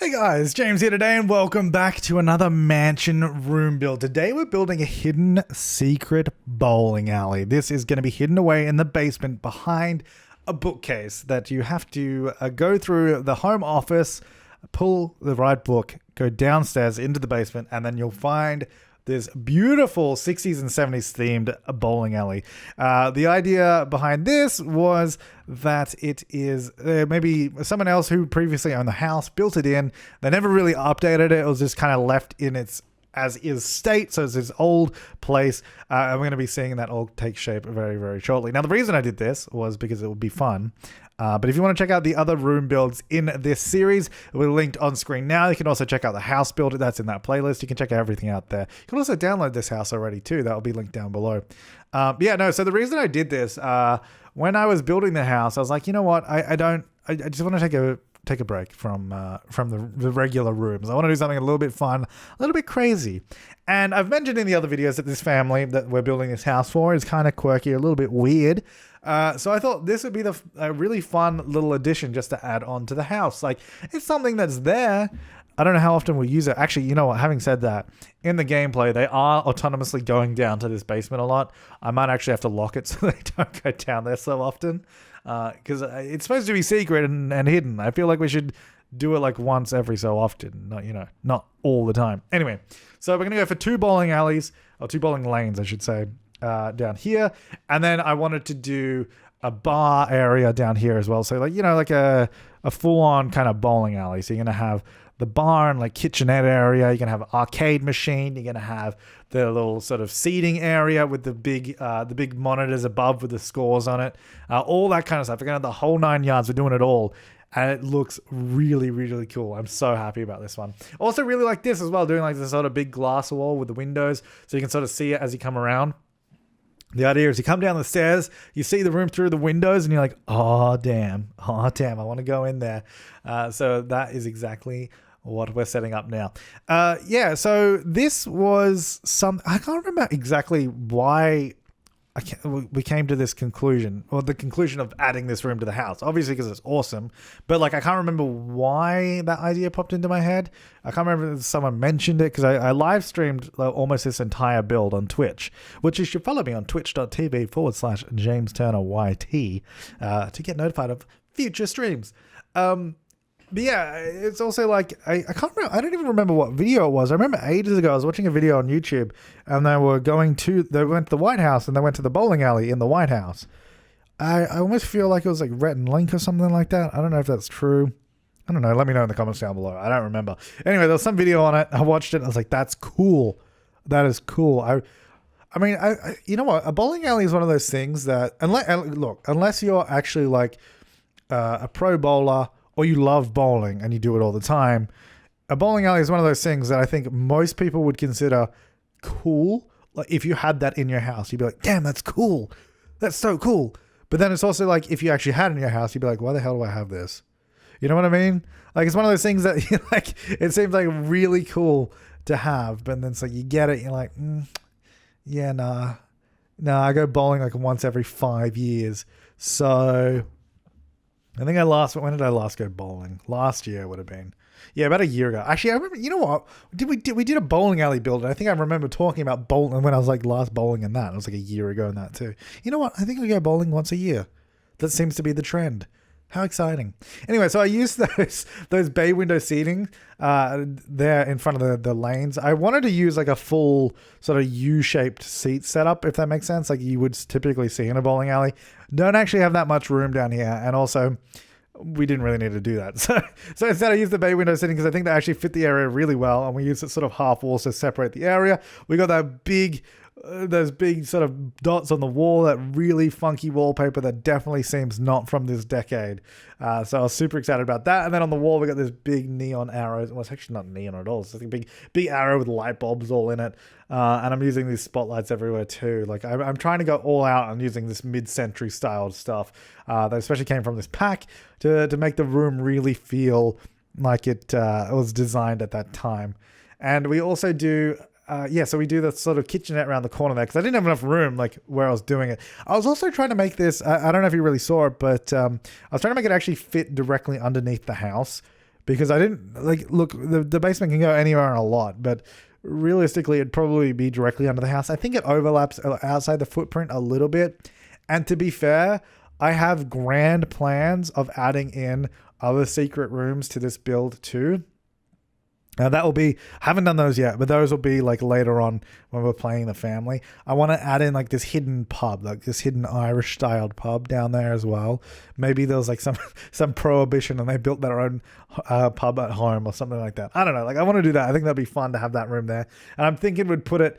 Hey guys, James here today and welcome back to another mansion room build. Today we're building a hidden secret bowling alley. This is going to be hidden away in the basement behind a bookcase that you have to go through the home office, pull the right book, go downstairs into the basement, and then you'll find this beautiful 60s and 70s themed bowling alley. The idea behind this was that it is maybe someone else who previously owned the house built it in. They never really updated it. It was just kind of left in its as is state. So it's this old place. And we're going to be seeing that all take shape very, very shortly. Now, the reason I did this was because it would be fun. But if you want to check out the other room builds in this series, we're linked on screen now. You can also check out the house build that's in that playlist. You can check out everything out there. You can also download this house already too. That will be linked down below. So the reason I did this, when I was building the house, I was like, you know what? I just want to take a break from the regular rooms. I want to do something a little bit fun, a little bit crazy. And I've mentioned in the other videos that this family that we're building this house for is kind of quirky, a little bit weird. So I thought this would be a really fun little addition just to add on to the house. Like, it's something that's there. I don't know how often we'll use it. Actually, you know what? Having said that, in the gameplay, they are autonomously going down to this basement a lot. I might actually have to lock it so they don't go down there so often. Because it's supposed to be secret and hidden. I feel like we should do it like once every so often. Not all the time. Anyway, so we're going to go for two bowling lanes, I should say. Down here, and then I wanted to do a bar area down here as well, so like a full-on kind of bowling alley. So you're gonna have the bar and like kitchenette area, you're gonna have an arcade machine, you're gonna have the little sort of seating area with the big monitors above with the scores on it, all that kind of stuff. We're gonna have the whole 9 yards. We're doing it all, and it looks really, really cool. I'm so happy about this one. Also really like this as well, doing like this sort of big glass wall with the windows so you can sort of see it as you come around. The idea is you come down the stairs, you see the room through the windows, and you're like, oh, damn, I want to go in there. So that is exactly what we're setting up now. So this was I can't remember exactly why we came to this conclusion, or the conclusion of adding this room to the house. Obviously because it's awesome, but I can't remember why that idea popped into my head. I can't remember if someone mentioned it, because I live streamed almost this entire build on Twitch, which you should follow me on twitch.tv/JamesTurnerYT to get notified of future streams. But yeah, it's also like, I can't remember, I don't even remember what video it was. I remember ages ago, I was watching a video on YouTube, and they went to the White House, and they went to the bowling alley in the White House. I almost feel like it was like Rhett and Link or something like that. I don't know if that's true. I don't know. Let me know in the comments down below. I don't remember. Anyway, there was some video on it. I watched it, and I was like, that's cool. That is cool. I mean, you know what? A bowling alley is one of those things that, unless you're actually like a pro bowler, or you love bowling and you do it all the time, a bowling alley is one of those things that I think most people would consider cool. Like, if you had that in your house, you'd be like, damn, that's cool. That's so cool. But then it's also like, if you actually had it in your house, you'd be like, why the hell do I have this? You know what I mean? Like, it's one of those things that like, it seems like really cool to have, but then it's like, you get it, you're like, yeah, nah, I go bowling like once every 5 years. So I think when did I last go bowling? Last year would have been. Yeah, about a year ago. Actually, I remember, you know what? We did a bowling alley build, and I think I remember talking about bowling when I was like last bowling in that. It was like a year ago in that too. You know what? I think I go bowling once a year. That seems to be the trend. How exciting. Anyway, so I used those bay window seating there in front of the lanes. I wanted to use like a full sort of U-shaped seat setup, if that makes sense, like you would typically see in a bowling alley. Don't actually have that much room down here, and also we didn't really need to do that. So instead I used the bay window seating because I think they actually fit the area really well, and we used it sort of half walls to separate the area. We got that those big sort of dots on the wall, that really funky wallpaper that definitely seems not from this decade. So I was super excited about that. And then on the wall, we got this big neon arrows. Well, it's actually not neon at all. It's like a big arrow with light bulbs all in it. And I'm using these spotlights everywhere too. Like, I'm trying to go all out and using this mid-century styled stuff that especially came from this pack to make the room really feel like it was designed at that time. And we also do so we do the sort of kitchenette around the corner there because I didn't have enough room like where I was doing it. I was also trying to make this, I don't know if you really saw it, but I was trying to make it actually fit directly underneath the house because I didn't like look. The basement can go anywhere and a lot, but realistically, it'd probably be directly under the house. I think it overlaps outside the footprint a little bit. And to be fair, I have grand plans of adding in other secret rooms to this build too. Now that will be, I haven't done those yet, but those will be like later on when we're playing the family. I want to add in like this hidden pub, like this hidden Irish styled pub down there as well. Maybe there's like some prohibition and they built their own pub at home or something like that. I don't know. Like I want to do that. I think that'd be fun to have that room there. And I'm thinking we'd put it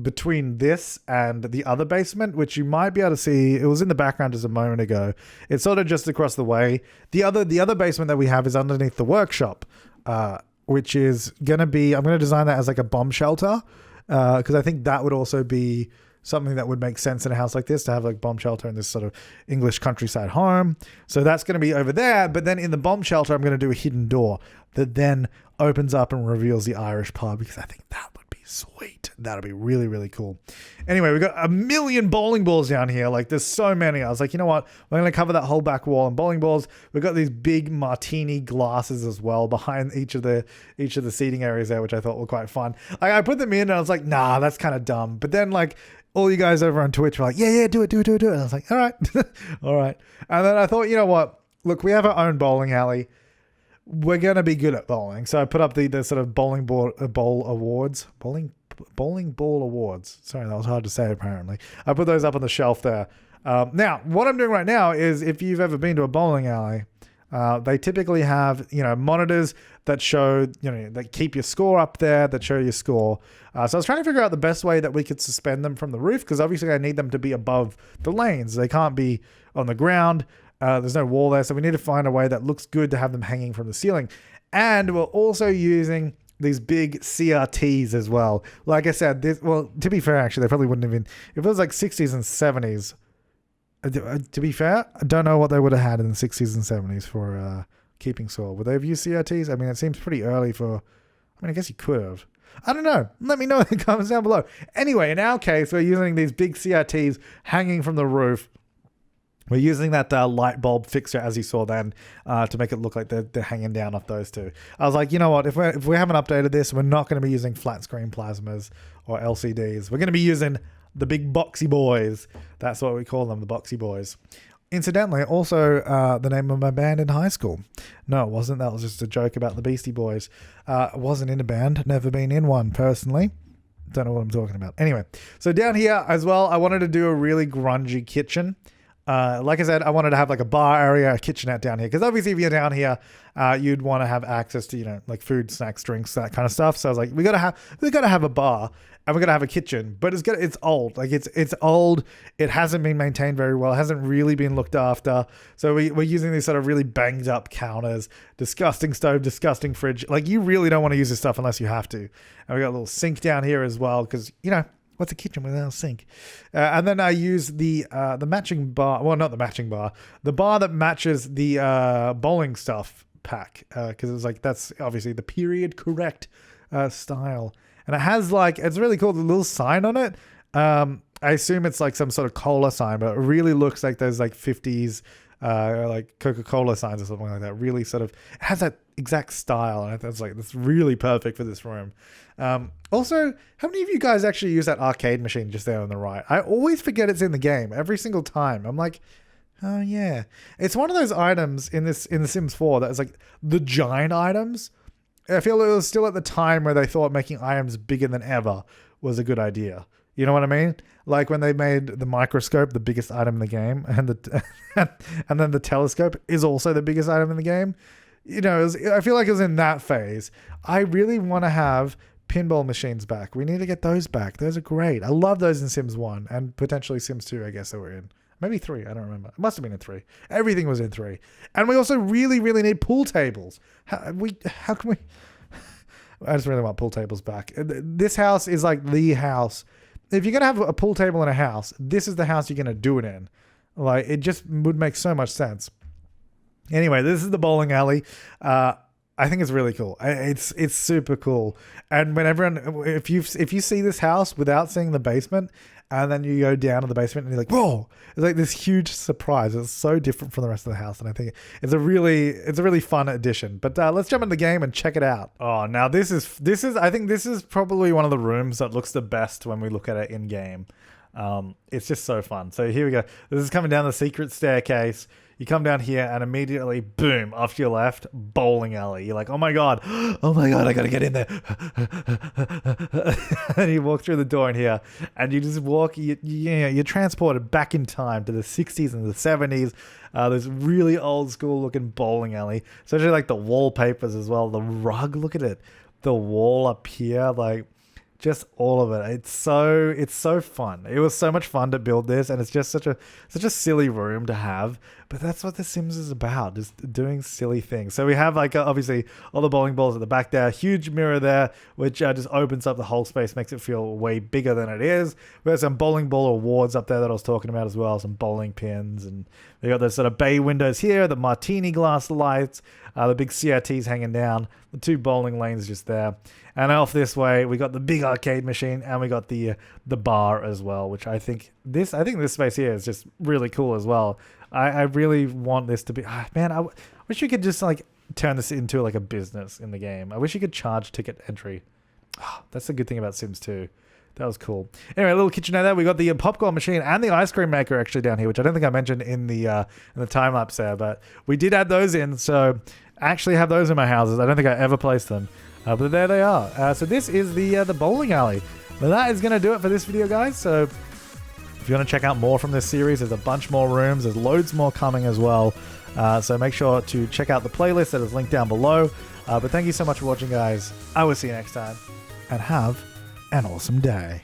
between this and the other basement, which you might be able to see. It was in the background just a moment ago. It's sort of just across the way. The other basement that we have is underneath the workshop, which is going to be, I'm going to design that as like a bomb shelter, because I think that would also be something that would make sense in a house like this, to have like bomb shelter in this sort of English countryside home. So that's going to be over there. But then in the bomb shelter, I'm going to do a hidden door that then opens up and reveals the Irish pub, because I think that would be sweet. That'll be really, really cool. Anyway, we've got a million bowling balls down here. Like there's so many. I was like, you know what? We're going to cover that whole back wall in bowling balls. We've got these big martini glasses as well behind each of the seating areas there, which I thought were quite fun. Like I put them in and I was like, nah, that's kind of dumb. But then like all you guys over on Twitch were like, yeah, do it. And I was like, all right. All right. And then I thought, you know what? Look, we have our own bowling alley. We're going to be good at bowling. So I put up the sort of bowling ball awards. Bowling ball awards. Sorry, that was hard to say apparently. I put those up on the shelf there. Now, what I'm doing right now is, if you've ever been to a bowling alley, they typically have, monitors that show, that keep your score up there, that show your score. So I was trying to figure out the best way that we could suspend them from the roof, because obviously I need them to be above the lanes. They can't be on the ground. There's no wall there, so we need to find a way that looks good to have them hanging from the ceiling. And we're also using these big CRTs as well. Like I said, to be fair, actually, they probably wouldn't have been, if it was like 60s and 70s, to be fair, I don't know what they would have had in the 60s and 70s for keeping score. Would they have used CRTs? I mean, it seems pretty early I guess you could have. I don't know. Let me know in the comments down below. Anyway, in our case, we're using these big CRTs hanging from the roof. We're using that light bulb fixture, as you saw then, to make it look like they're hanging down off those two. I was like, you know what? If we haven't updated this, we're not going to be using flat screen plasmas or LCDs. We're going to be using the big boxy boys. That's what we call them, the boxy boys. Incidentally, also the name of my band in high school. No, it wasn't. That was just a joke about the Beastie Boys. I wasn't in a band. Never been in one, personally. Don't know what I'm talking about. Anyway, so down here as well, I wanted to do a really grungy kitchen. Like I said, I wanted to have like a bar area, a kitchenette down here, because obviously if you're down here, you'd want to have access to, like food, snacks, drinks, that kind of stuff. So I was like, we gotta have a bar and we're gonna have a kitchen, but it's old. Like it's old. It hasn't been maintained very well. It hasn't really been looked after. So we're using these sort of really banged up counters, disgusting stove, disgusting fridge. Like you really don't want to use this stuff unless you have to. And we got a little sink down here as well, because what's a kitchen without a sink? And then I use the matching bar. Well, not the matching bar. The bar that matches the bowling stuff pack. Because it's like, that's obviously the period correct style. And it has it's really cool, the little sign on it. I assume it's like some sort of cola sign, but it really looks like those like 50s like Coca-Cola signs or something like that. Really sort of, it has that exact style. And that's really perfect for this room. Also, how many of you guys actually use that arcade machine just there on the right? I always forget it's in the game every single time. I'm like, oh yeah. It's one of those items in The Sims 4 that is like the giant items. I feel it was still at the time where they thought making items bigger than ever was a good idea. You know what I mean? Like when they made the microscope the biggest item in the game, and and then the telescope is also the biggest item in the game. I feel like it was in that phase. I really want to have pinball machines back. We need to get those back. Those are great. I love those in Sims 1 and potentially Sims 2, I guess they were in. Maybe 3, I don't remember. It must have been in 3. Everything was in 3. And we also really, really need pool tables. How can we... I just really want pool tables back. This house is like the house. If you're going to have a pool table in a house, this is the house you're going to do it in. It just would make so much sense. Anyway, this is the bowling alley. I think it's really cool. It's super cool. And when everyone, if you see this house without seeing the basement, and then you go down to the basement and you're like, whoa, it's like this huge surprise. It's so different from the rest of the house. And I think it's a really fun addition. But let's jump into the game and check it out. Oh, now I think this is probably one of the rooms that looks the best when we look at it in game. It's just so fun. So here we go. This is coming down the secret staircase. You come down here and immediately, boom, off to your left, bowling alley. You're like, oh my God, I gotta get in there. And you walk through the door in here and you just walk, you're transported back in time to the 60s and the 70s. This really old school looking bowling alley, especially like the wallpapers as well. The rug, look at it. The wall up here, like, just all of it. It's so fun. It was so much fun to build this, and it's just such a silly room to have. But that's what The Sims is about, just doing silly things. So we have like obviously all the bowling balls at the back there, huge mirror there, which just opens up the whole space, makes it feel way bigger than it is. We have some bowling ball awards up there that I was talking about as well, some bowling pins, and we got those sort of bay windows here, the martini glass lights, the big CRTs hanging down, the 2 bowling lanes just there. And off this way, we got the big arcade machine, and we got the bar as well, which I think this space here is just really cool as well. I really want this to be, man, I wish you could just like turn this into like a business in the game. I wish you could charge ticket entry. That's the good thing about Sims 2. That was cool. Anyway, a little kitchenette there. We got the popcorn machine and the ice cream maker actually down here, which I don't think I mentioned in the time lapse there, but we did add those in. So I actually have those in my houses. I don't think I ever placed them, but there they are. So this is the bowling alley. But that is going to do it for this video, guys. So if you want to check out more from this series, there's a bunch more rooms. There's loads more coming as well. So make sure to check out the playlist that is linked down below. But thank you so much for watching, guys. I will see you next time. And have an awesome day.